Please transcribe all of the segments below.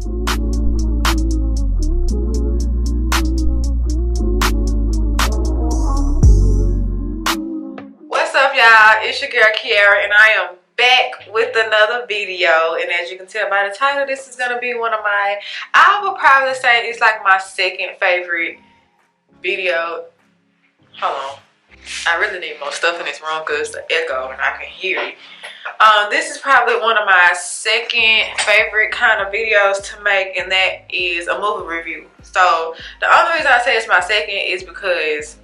What's up, y'all? It's your girl Kiara, and I am back with another video. And as you can tell by the title, this is gonna be one of my, I would probably say it's like my second favorite video. Hold on, I really need more stuff in this room because the echo and I can hear it. This is probably one of my second favorite kind of videos to make, and that is a movie review. So the only reason I say it's my second is because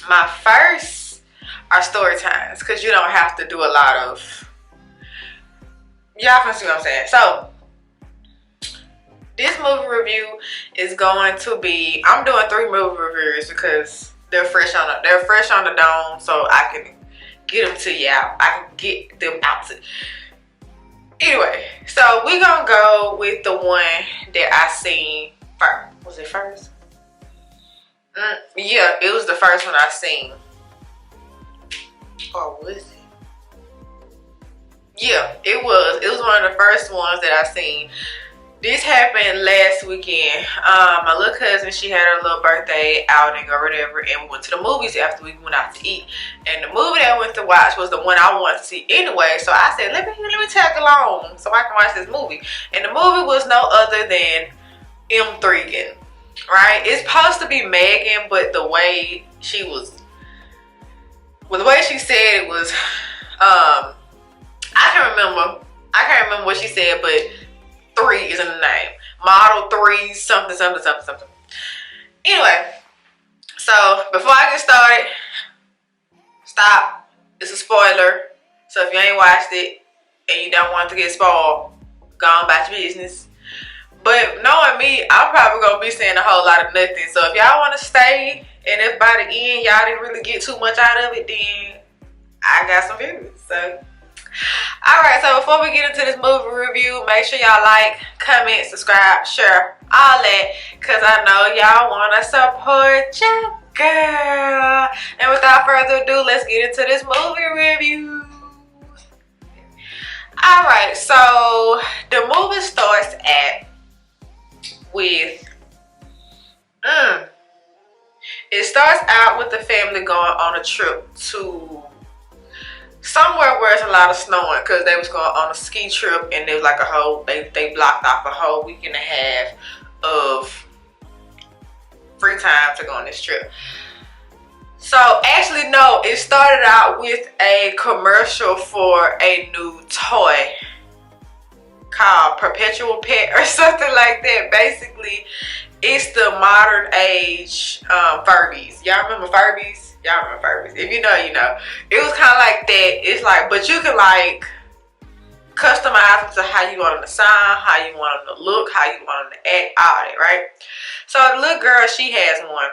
my first are story times, because you don't have to do a lot of, y'all can see what I'm saying. So this movie review is going to be, I'm doing 3 movie reviews because they're fresh on the dome, so I can get them to you out. I can get them out to. Anyway, so we're gonna go with the one that I seen first. Was it first? Yeah, it was the first one I seen. Or was it? Yeah, it was. It was one of the first ones that I seen. This happened last weekend. My little cousin, she had her little birthday outing or whatever, and we went to the movies after we went out to eat. And the movie that I went to watch was the one I wanted to see anyway. So I said, let me tag along so I can watch this movie. And the movie was no other than M3GAN, right? It's supposed to be M3GAN, but the way she was, well, the way she said it was, I can't remember what she said, but 3 is in the name. Model 3 something. Anyway, so before I get started, stop. It's a spoiler. So if you ain't watched it and you don't want to get spoiled, go on about your business. But knowing me, I'm probably gonna be saying a whole lot of nothing. So if y'all want to stay, and if by the end y'all didn't really get too much out of it, then I got some views. So alright, so before we get into this movie review, make sure y'all like, comment, subscribe, share, all that, because I know y'all want to support your girl. And without further ado, let's get into this movie review. Alright, so the movie starts it starts out with the family going on a trip to somewhere where it's a lot of snowing, because they was going on a ski trip, and there was like a whole, they blocked off a whole week and a half of free time to go on this trip. So actually no, it started out with a commercial for a new toy called Perpetual Pet or something like that. Basically it's the modern age Furbies. Y'all remember Furbies? Y'all remember Furbies. If you know, you know. It was kind of like that. It's like, but you can like customize them to how you want them to sound, how you want them to look, how you want them to act, all that, right? So the little girl, she has one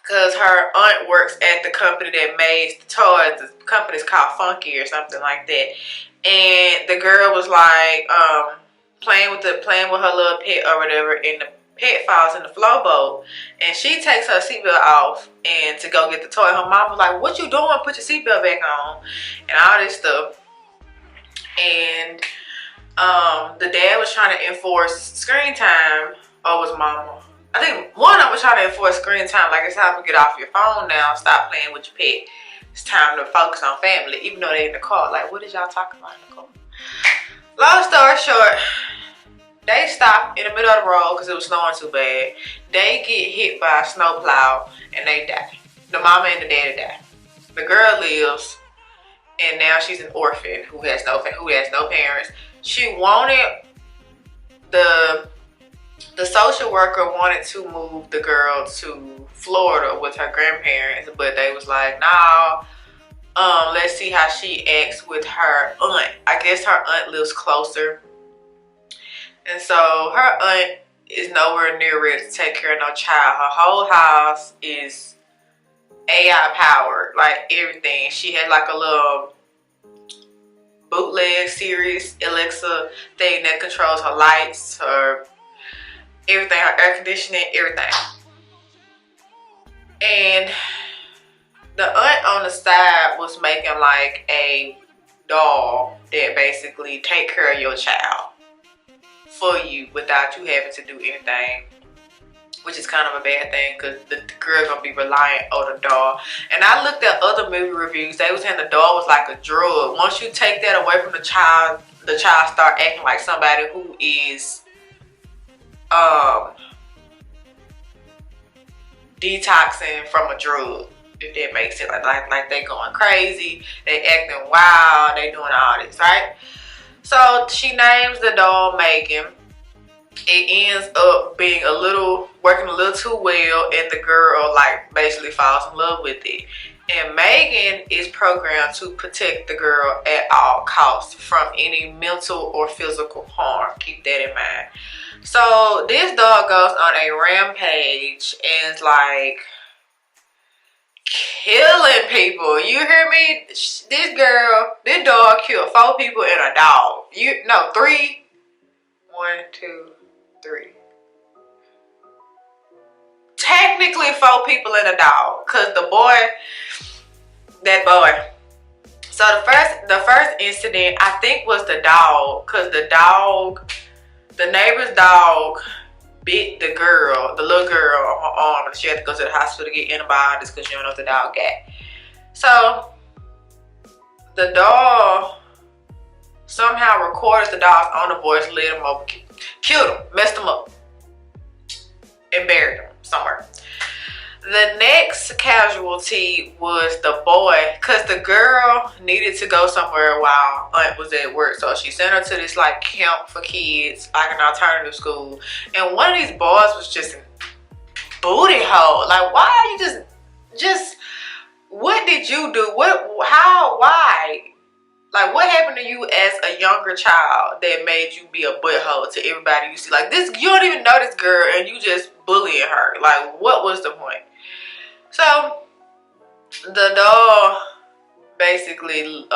because her aunt works at the company that makes the toys. The company's called Funky or something like that. And the girl was like playing with her little pet or whatever, and the pet falls in the flow bowl, and she takes her seatbelt off and to go get the toy. Her mom was like, what you doing? Put your seatbelt back on and all this stuff. And the dad was trying to enforce screen time, or was mama? I think one of them was trying to enforce screen time, like it's time to get off your phone now, stop playing with your pet. It's time to focus on family, even though they in the car. Like, what did y'all talking about in the car? Long story short, they stopped in the middle of the road because it was snowing too bad. They get hit by a snowplow and they die. The mama and the daddy die. The girl lives, and now she's an orphan who has no parents. She wanted the social worker wanted to move the girl to Florida with her grandparents, but they was like, nah, let's see how she acts with her aunt. I guess her aunt lives closer. And so her aunt is nowhere near ready to take care of no child. Her whole house is AI powered, like everything. She had like a little bootleg series Alexa thing that controls her lights, her everything, her air conditioning, everything. And the aunt on the side was making like a doll that basically take care of your child. for you without you having to do anything, which is kind of a bad thing because the girl gonna be reliant on the doll. And I looked at other movie reviews. They was saying the doll was like a drug. Once you take that away from the child start acting like somebody who is detoxing from a drug, if that makes sense. Like they going crazy, they acting wild, they doing all this, right? So she names the doll M3GAN. It ends up being working a little too well, and the girl like basically falls in love with it. And M3GAN is programmed to protect the girl at all costs from any mental or physical harm. Keep that in mind. So this dog goes on a rampage and is like killing people. You hear me? This dog killed 4 people and a dog. 3. 1, 2, 3. Technically 4 people and a dog, cause that boy. So the first incident I think was the dog, cause the neighbor's dog bit the little girl on her arm, and she had to go to the hospital to get antibiotics because you don't know what the dog got. So the dog somehow recorded the dog's owner voice, led him over, killed him, messed him up, and buried him somewhere. The next casualty was the boy, because the girl needed to go somewhere while Aunt was at work. So she sent her to this like camp for kids, like an alternative school. And one of these boys was just booty hole. Like, why are you just what did you do? Why? Like, what happened to you as a younger child that made you be a butthole to everybody you see? Like, this, you don't even know this girl and you just bullying her. Like, what was the point? So the doll basically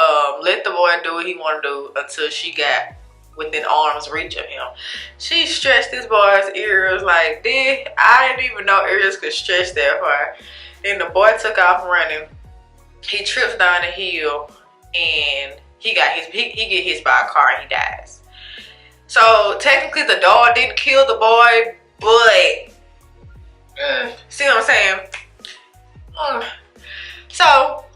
let the boy do what he wanted to do until she got within arm's reach of him. She stretched this boy's ears like this. I didn't even know ears could stretch that far. And the boy took off running. He trips down the hill and he get hit by a car and he dies. So technically the doll didn't kill the boy, but see what I'm saying? So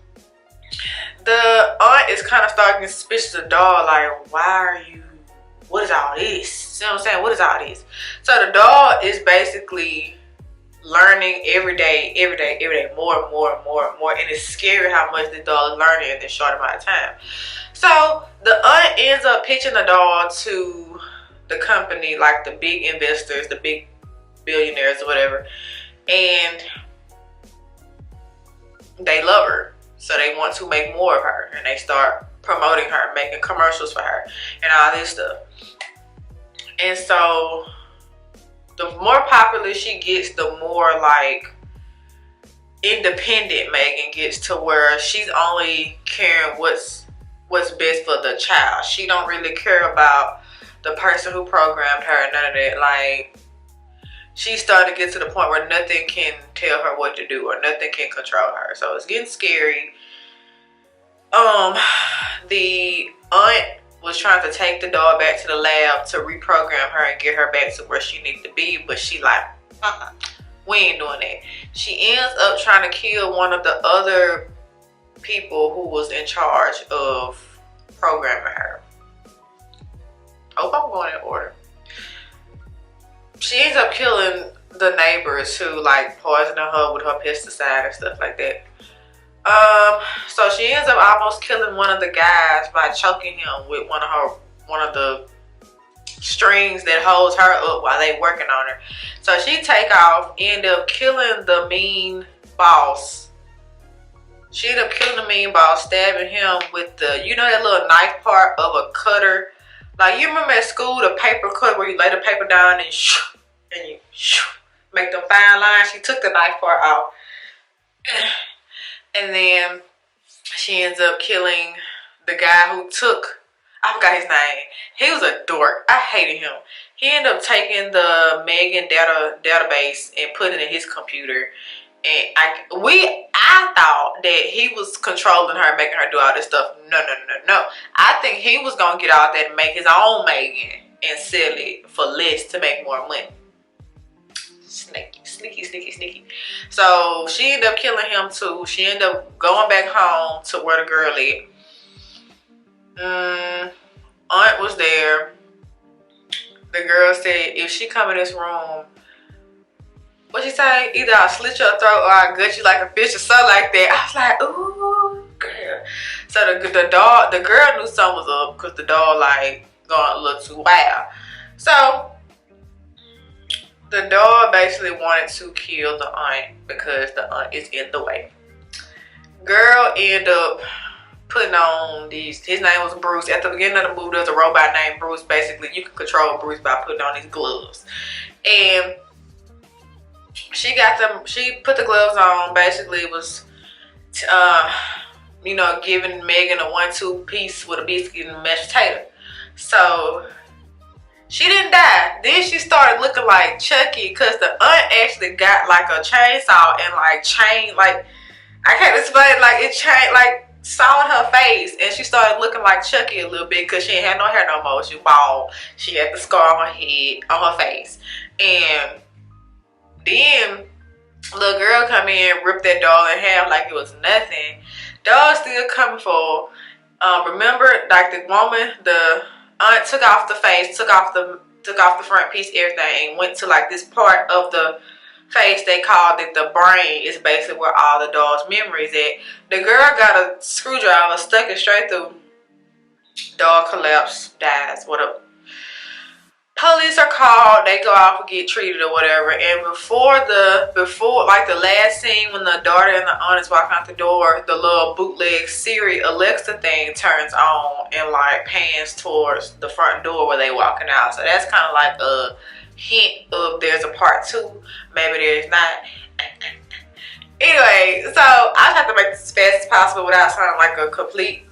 the aunt is kind of starting to suspicious of the doll, like, what is all this? See what I'm saying? What is all this? So the doll is basically learning every day, more and more. And it's scary how much the doll is learning in this short amount of time. So the aunt ends up pitching the doll to the company, like the big investors, the big billionaires or whatever. And they love her, so they want to make more of her, and they start promoting her, making commercials for her and all this stuff. And so the more popular she gets, the more like independent M3GAN gets, to where she's only caring what's best for the child. She don't really care about the person who programmed her, none of that. Like, she started to get to the point where nothing can tell her what to do or nothing can control her. So it's getting scary. The aunt was trying to take the doll back to the lab to reprogram her and get her back to where she needed to be, but she like, we ain't doing that. She ends up trying to kill one of the other people who was in charge of programming her. Hope I'm going in order. She ends up killing the neighbors who like poisoning her with her pesticide and stuff like that. So she ends up almost killing one of the guys by choking him with one of the strings that holds her up while they working on her. So she take off, end up killing the mean boss. She ended up killing the mean boss, stabbing him with the, you know, that little knife part of a cutter. Like, you remember at school, the paper cut where you lay the paper down and you make them fine lines. She took the knife part out. And then she ends up killing the guy who took, I forgot his name. He was a dork. I hated him. He ended up taking the M3GAN database and putting it in his computer. And I thought that he was controlling her, making her do all this stuff. No. I think he was gonna get out there and make his own M3GAN and sell it for less to make more money. Sneaky. So she ended up killing him too. She ended up going back home to where the girl lived. Aunt was there. The girl said, if she come in this room, what she say? Either I'll slit your throat or I'll gut you like a fish or something like that. I was like, ooh, girl. So the girl knew something was up because the dog like going a little too wild. So the dog basically wanted to kill the aunt because the aunt is in the way. Girl ended up putting on these, his name was Bruce. At the beginning of the movie, there's a robot named Bruce. Basically, you can control Bruce by putting on these gloves. And she put the gloves on. Basically, it was, you know, giving Megan a 1-2 piece with a biscuit and a mashed potato. So she didn't die. Then she started looking like Chucky because the aunt actually got like a chainsaw and like chain, like, I can't explain, like it chain, like sawing her face, and she started looking like Chucky a little bit because she ain't had no hair no more. She bald. She had the scar on her head, on her face. And then little girl come in, rip that doll in half like it was nothing. Dog still coming for. Remember, like the woman, the aunt took off the face, took off the front piece, everything, went to like this part of the face they called it the brain, is basically where all the doll's memories at. The girl got a screwdriver, stuck it straight through. Dog collapsed, dies, whatever. Police are called, they go out and get treated or whatever. And before like the last scene when the daughter and the aunt is walking out the door, the little bootleg Siri Alexa thing turns on and like pans towards the front door where they walking out. So that's kind of like a hint of there's a part 2. Maybe there's not. Anyway, so I just have to make this as fast as possible without sounding like a complete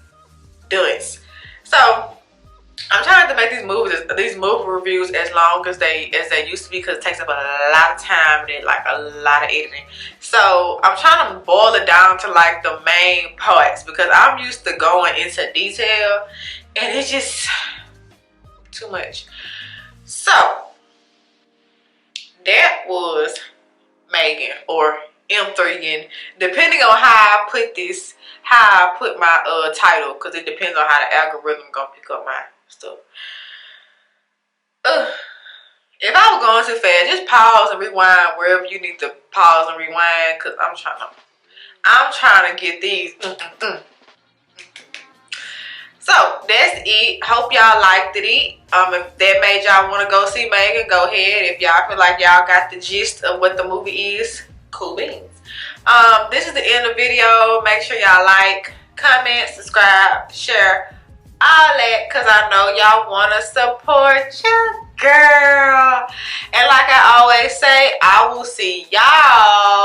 dunce. So I'm trying to make these movie reviews as long as they used to be, because it takes up a lot of time and like a lot of editing. So I'm trying to boil it down to like the main parts, because I'm used to going into detail and it's just too much. So that was M3GAN, or M3GAN, depending on how I put this, how I put my title, because it depends on how the algorithm gonna pick up my stuff. If I was going too fast, just pause and rewind wherever you need to pause and rewind, because I'm trying to get these. So that's it. Hope y'all liked it. If that made y'all want to go see M3GAN, go ahead. If y'all feel like y'all got the gist of what the movie is, cool beans. This is the end of the video. Make sure y'all like, comment, subscribe, share, all that, because I know y'all want to support your girl. And like I always say, I will see y'all